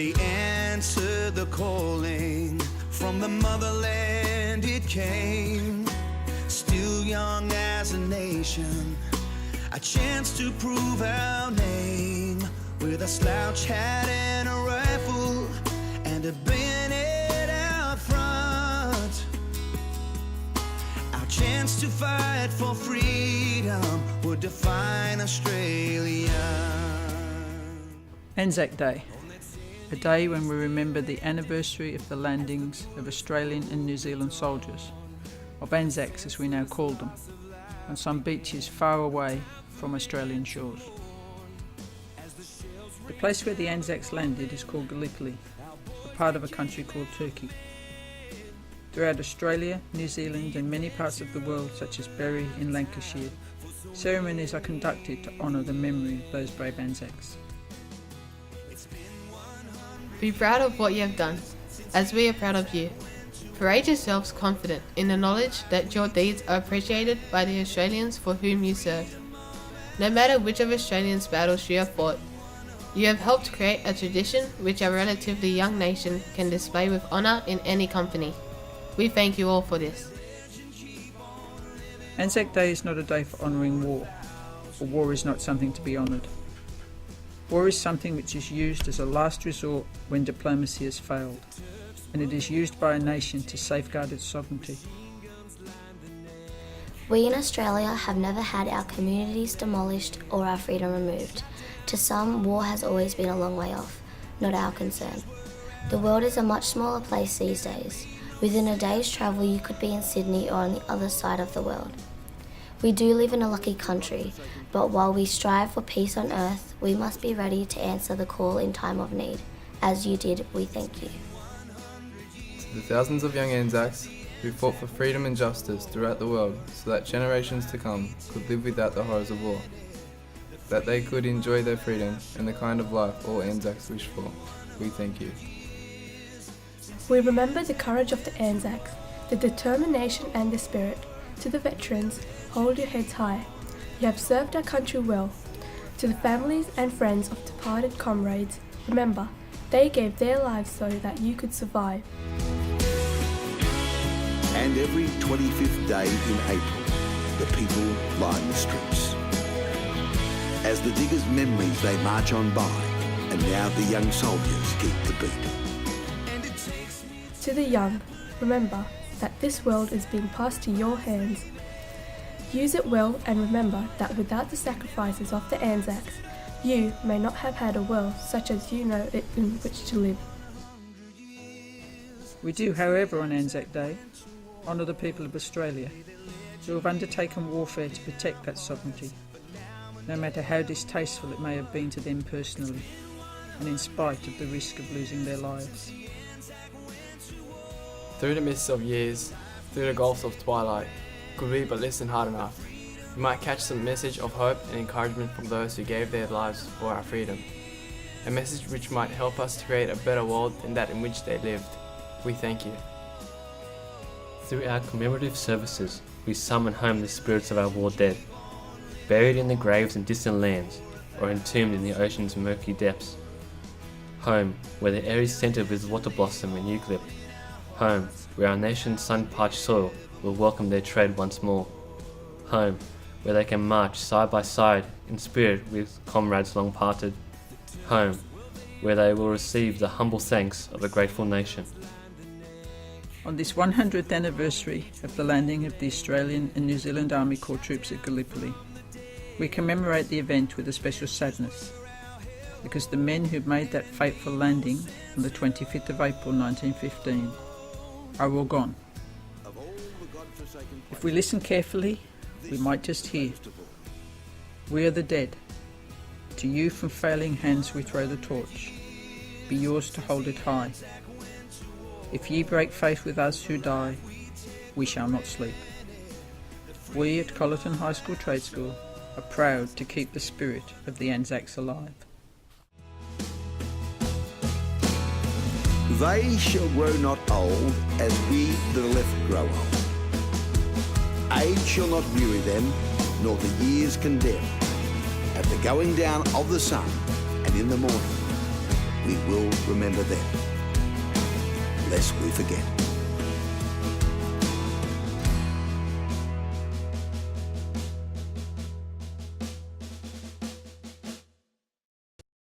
They answered the calling, from the motherland it came. Still young as a nation, a chance to prove our name. With a slouch hat and a rifle and a bayonet out front, our chance to fight for freedom would define Australia. Anzac Day, a day when we remember the anniversary of the landings of Australian and New Zealand soldiers, of Anzacs as we now call them, on some beaches far away from Australian shores. The place where the Anzacs landed is called Gallipoli, a part of a country called Turkey. Throughout Australia, New Zealand and many parts of the world, such as Berry in Lancashire, ceremonies are conducted to honour the memory of those brave Anzacs. Be proud of what you have done, as we are proud of you. Parade yourselves confident in the knowledge that your deeds are appreciated by the Australians for whom you serve. No matter which of Australians' battles you have fought, you have helped create a tradition which our relatively young nation can display with honour in any company. We thank you all for this. Anzac Day is not a day for honouring war, for war is not something to be honoured. War is something which is used as a last resort when diplomacy has failed, and it is used by a nation to safeguard its sovereignty. We in Australia have never had our communities demolished or our freedom removed. To some, war has always been a long way off, not our concern. The world is a much smaller place these days. Within a day's travel you could be in Sydney or on the other side of the world. We do live in a lucky country, but while we strive for peace on earth, we must be ready to answer the call in time of need. As you did, we thank you. To the thousands of young Anzacs who fought for freedom and justice throughout the world so that generations to come could live without the horrors of war, that they could enjoy their freedom and the kind of life all Anzacs wish for, we thank you. We remember the courage of the Anzacs, the determination and the spirit. To the veterans, hold your heads high. You have served our country well. To the families and friends of departed comrades, remember, they gave their lives so that you could survive. And every 25th day in April, the people line the streets. As the diggers' memories they march on by, and now the young soldiers keep the beat. To the young, remember that this world is being passed to your hands. Use it well and remember that without the sacrifices of the Anzacs, you may not have had a world such as you know it in which to live. We do, however, on Anzac Day, honour the people of Australia who have undertaken warfare to protect that sovereignty, no matter how distasteful it may have been to them personally, and in spite of the risk of losing their lives. Through the mists of years, through the gulfs of twilight, could we but listen hard enough, we might catch some message of hope and encouragement from those who gave their lives for our freedom. A message which might help us to create a better world than that in which they lived. We thank you. Through our commemorative services, we summon home the spirits of our war dead, buried in the graves in distant lands or entombed in the ocean's murky depths. Home, where the air is scented with water blossom and eucalypt. Home, where our nation's sun-parched soil will welcome their tread once more. Home, where they can march side by side in spirit with comrades long parted. Home, where they will receive the humble thanks of a grateful nation. On this 100th anniversary of the landing of the Australian and New Zealand Army Corps troops at Gallipoli, we commemorate the event with a special sadness, because the men who made that fateful landing on the 25th of April 1915 are all gone. If we listen carefully, we might just hear, "We are the dead. To you from failing hands we throw the torch. Be yours to hold it high. If ye break faith with us who die, we shall not sleep." We at Colyton High School Trade School are proud to keep the spirit of the Anzacs alive. They shall grow not old as we that are left grow old. Age shall not weary them, nor the years condemn. At the going down of the sun and in the morning, we will remember them, lest we forget.